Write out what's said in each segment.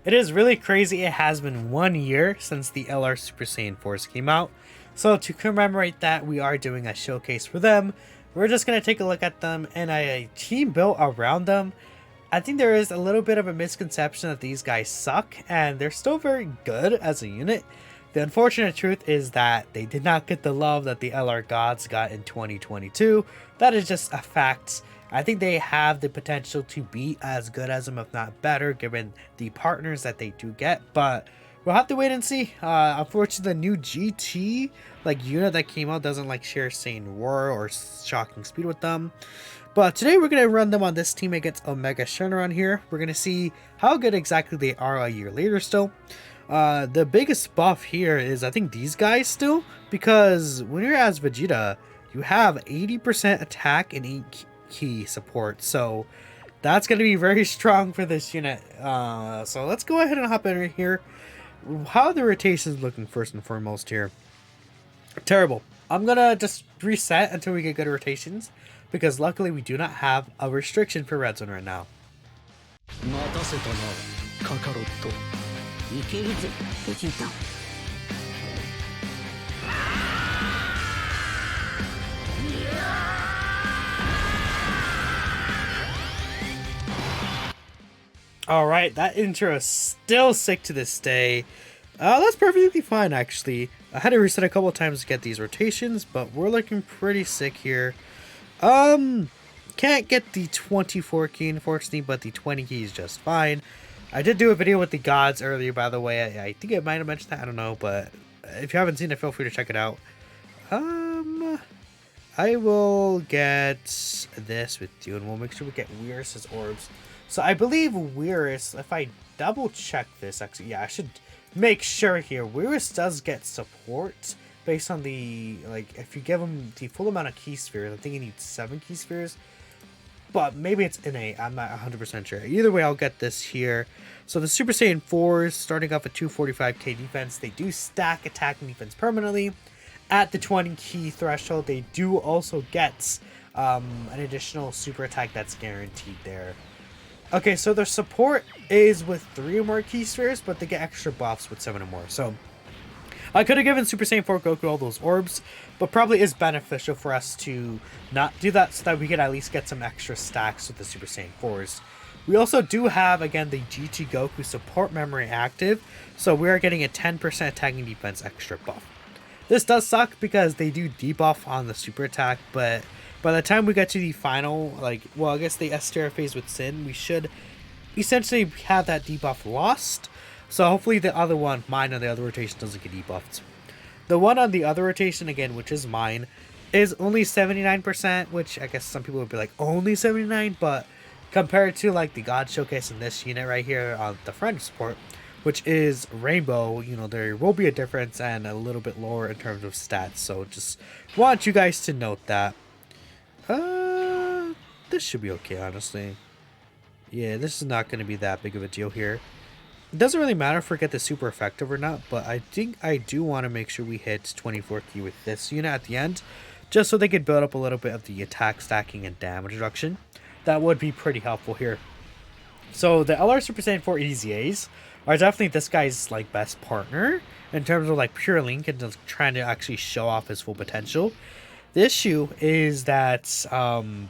It is really crazy. It has been 1 year since the LR Super Saiyan 4s came out. So to commemorate that, we are doing a showcase for them. We're just going to take a look at them and a team built around them. I think there is a little bit of a misconception that these guys suck, and they're still very good as a unit. The unfortunate truth is that they did not get the love that the LR Gods got in 2022. That is just a fact. I think they have the potential to be as good as them, if not better, given the partners that they do get. But we'll have to wait and see. Unfortunately, the new GT unit that came out doesn't share Saiyan Roar or Shocking Speed with them. But today we're going to run them on this team against Omega Shenron here. We're going to see how good exactly they are a year later still. The biggest buff here is I think these guys still, because when you're as Vegeta, you have 80% attack and 8 key support, so that's going to be very strong for this unit. So let's go ahead and hop in here. How are the rotations looking first and foremost here? Terrible. I'm going to just reset until we get good rotations, because luckily we do not have a restriction for red zone right now. Alright, that intro is still sick to this day. That's perfectly fine actually. I had to reset a couple of times to get these rotations, but we're looking pretty sick here. Can't get the 24 key unfortunately, but the 20 key is just fine. I did do a video with the gods earlier, by the way. I think I might have mentioned that, I don't know, but if you haven't seen it, feel free to check it out. I will get this with you, and we'll make sure we get Weirus's orbs. So I believe Weirus, if I double check this, actually, yeah, I should make sure here. Weirus does get support based on the, if you give him the full amount of key spheres. I think he needs 7 key spheres, but maybe it's innate. I'm not 100% sure. Either way, I'll get this here. So the Super Saiyan 4s, starting off at 245k defense, they do stack attack and defense permanently. At the 20 key threshold, they do also get an additional super attack that's guaranteed there. Okay, so their support is with 3 or more key spheres, but they get extra buffs with 7 or more. So I could have given Super Saiyan 4 Goku all those orbs, but probably is beneficial for us to not do that so that we could at least get some extra stacks with the Super Saiyan 4s. We also do have, again, the GT Goku support memory active, so we are getting a 10% attacking defense extra buff. This does suck because they do debuff on the super attack, but by the time we get to the final, I guess the S-tier phase with Sin, we should essentially have that debuff lost. So hopefully the other one, mine on the other rotation, doesn't get debuffed. The one on the other rotation, again, which is mine, is only 79%, which I guess some people would be like, only 79, but compared to the God Showcase in this unit right here on the friend support, which is Rainbow, there will be a difference and a little bit lower in terms of stats. So just want you guys to note that. This should be okay, honestly. Yeah, this is not going to be that big of a deal here. It doesn't really matter if we get the super effective or not, but I think I do want to make sure we hit 24 key with this unit at the end, just so they could build up a little bit of the attack stacking and damage reduction. That would be pretty helpful here. So the LR Super Saiyan 4 EZAs are definitely this guy's best partner in terms of pure link and just trying to actually show off his full potential. The issue is that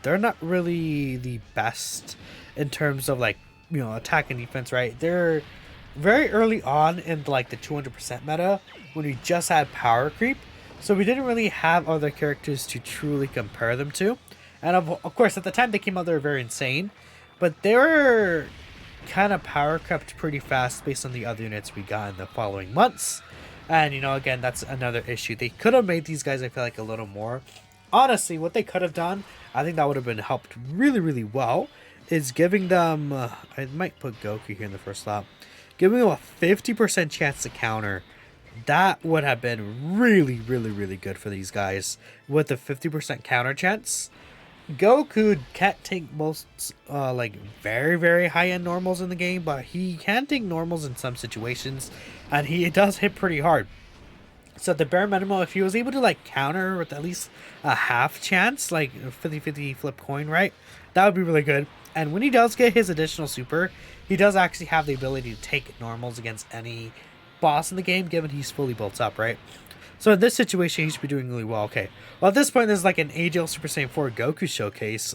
they're not really the best in terms of attack and defense, right? They're very early on in the 200% meta when we just had power creep, so we didn't really have other characters to truly compare them to. And of course, at the time they came out, they were very insane, but they were kind of power crept pretty fast based on the other units we got in the following months. And, again, that's another issue. They could have made these guys, I feel a little more. Honestly, what they could have done, I think that would have been helped really, really well, is giving them, I might put Goku here in the first slot, giving them a 50% chance to counter. That would have been really, really, really good for these guys. With the 50% counter chance, Goku can't take most, very, very high-end normals in the game, but he can take normals in some situations, and he does hit pretty hard. So the bare minimum, if he was able to counter with at least a half chance, 50-50 flip coin, right? That would be really good. And when he does get his additional super, he does actually have the ability to take normals against any boss in the game, given he's fully built up, right? So in this situation, he should be doing really well. Okay, well at this point, there's like an AGL Super Saiyan 4 Goku showcase.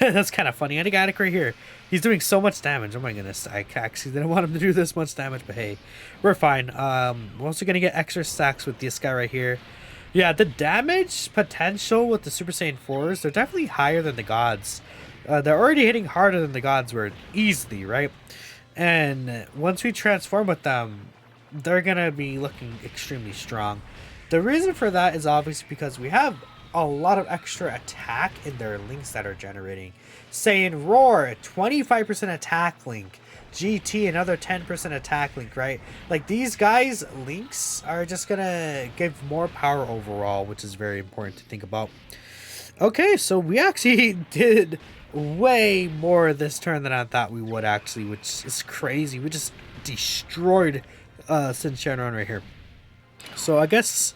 That's kind of funny. Animatic right here. He's doing so much damage. Oh my goodness. I actually didn't want him to do this much damage, but hey, we're fine. We're also going to get extra stacks with this guy right here. Yeah, the damage potential with the Super Saiyan 4s, they're definitely higher than the gods. They're already hitting harder than the gods were easily, right? And once we transform with them, they're going to be looking extremely strong. The reason for that is obviously because we have a lot of extra attack in their links that are generating. Saying Roar, 25% attack link. GT, another 10% attack link, right? Like, these guys' links are just gonna give more power overall, which is very important to think about. Okay, so we actually did way more this turn than I thought we would, actually, which is crazy. We just destroyed Sin Shenron right here. So I guess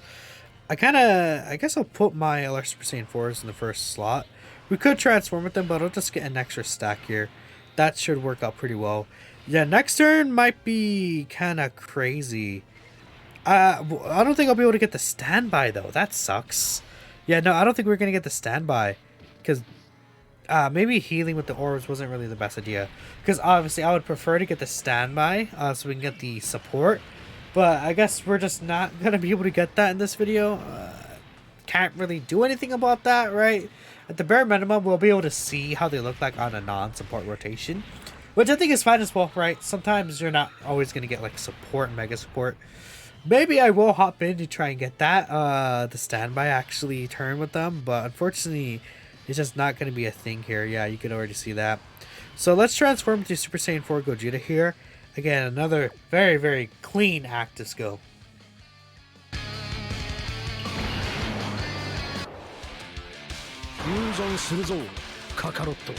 I'll put my LR Super Saiyan 4s in the first slot. We could transform with them, but I'll just get an extra stack here. That should work out pretty well. Yeah, next turn might be kind of crazy. I don't think I'll be able to get the standby, though. That sucks. Yeah, no, I don't think we're going to get the standby. Because maybe healing with the orbs wasn't really the best idea. Because obviously I would prefer to get the standby so we can get the support. But I guess we're just not going to be able to get that in this video. Can't really do anything about that, right? At the bare minimum, we'll be able to see how they look like on a non-support rotation. Which I think is fine as well, right? Sometimes you're not always going to get like support and mega support. Maybe I will hop in to try and get that, the standby actually turn with them. But unfortunately, it's just not going to be a thing here. Yeah, you can already see that. So let's transform to Super Saiyan 4 Gogeta here. Again, another very, very clean active skill. Fusion するぞ、カカロット。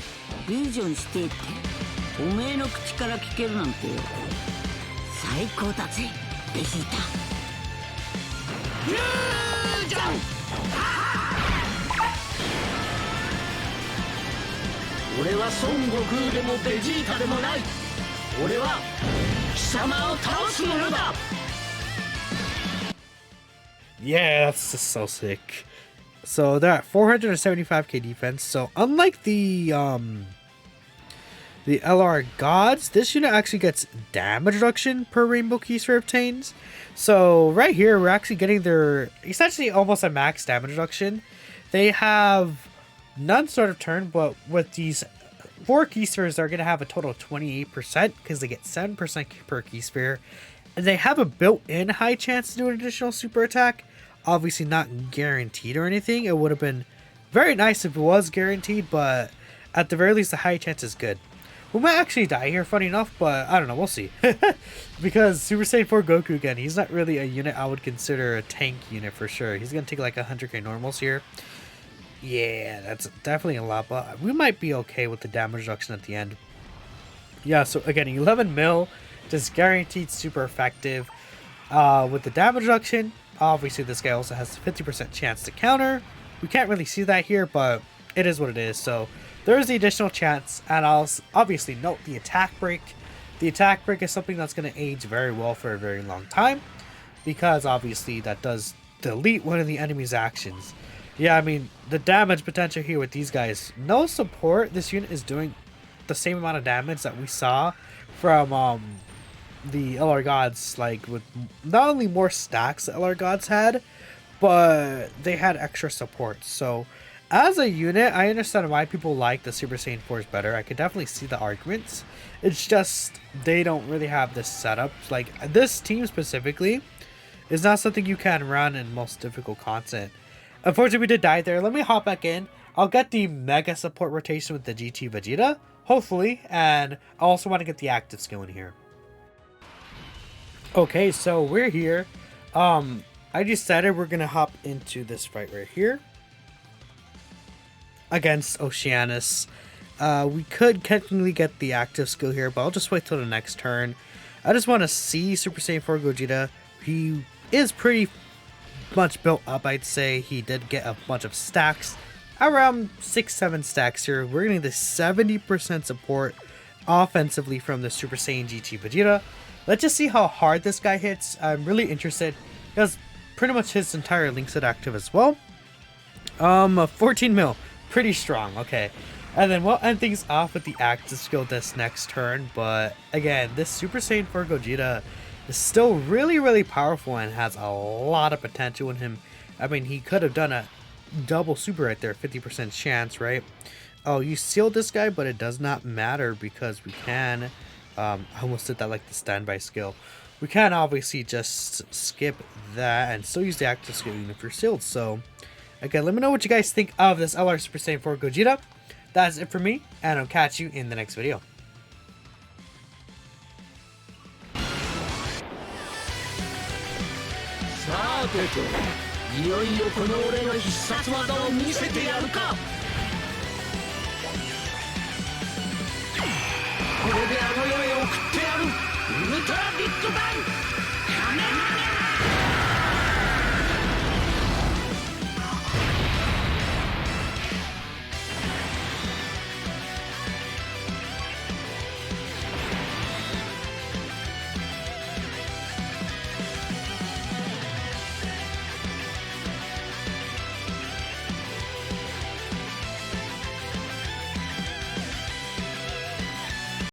フュージョンしてっておめえの口から聞けるなんて最高だぜベジータ。フュージョン。俺は孫悟空でもベジータでもない。俺は貴様を倒す者だ。 Yeah, that's just so sick. So they're at 475k defense. So unlike the LR gods, this unit actually gets damage reduction per rainbow keysphere obtains. So right here, we're actually getting their essentially almost a max damage reduction. They have none sort of turn, but with these 4 keyspheres, they're going to have a total of 28% because they get 7% per keysphere. And they have a built-in high chance to do an additional super attack. Obviously not guaranteed or anything. It would have been very nice if it was guaranteed, but at the very least, the high chance is good. We might actually die here, funny enough, but I don't know. We'll see. Because Super Saiyan 4 Goku, again, he's not really a unit I would consider a tank unit for sure. He's going to take like 100k normals here. Yeah, that's definitely a lot, but we might be okay with the damage reduction at the end. Yeah, so again, 11 mil, just guaranteed super effective. With the damage reduction, obviously this guy also has a 50% chance to counter. We can't really see that here, but it is what it is. So there is the additional chance, and I'll obviously note the attack break. The attack break is something that's going to age very well for a very long time, because obviously that does delete one of the enemy's actions. Yeah, I mean, the damage potential here with these guys, no support, this unit is doing the same amount of damage that we saw from the LR gods, like with not only more stacks the LR gods had, but they had extra support. So as a unit, I understand why people like the Super Saiyan 4s better. I could definitely see the arguments. It's just they don't really have this setup. Like this team specifically is not something you can run in most difficult content. Unfortunately, we did die there. Let me hop back in. I'll get the mega support rotation with the GT Vegeta, hopefully, and I also want to get the active skill in here. Okay, so we're here. I decided we're gonna hop into this fight right here against Oceanus. We could technically get the active skill here, but I'll just wait till the next turn. I just want to see Super Saiyan 4 Gogeta. He is pretty much built up, I'd say. He did get a bunch of stacks, around 6-7 stacks here. We're getting the 70% support offensively from the Super Saiyan GT Vegeta. Let's just see how hard this guy hits. I'm really interested. He has pretty much his entire link set active as well. 14 mil. Pretty strong. Okay. And then we'll end things off with the active skill this next turn. But again, this Super Saiyan 4 Gogeta is still really, really powerful and has a lot of potential in him. I mean, he could have done a double super right there. 50% chance, right? Oh, you sealed this guy, but it does not matter because we can... I almost did that like the standby skill. We can obviously just skip that and still use the active skill even if you're sealed. So, again, let me know what you guys think of this LR Super Saiyan 4 Gogeta. That's it for me, and I'll catch you in the next video. さてといよいよこの俺の必殺技を見せてやるか。これであの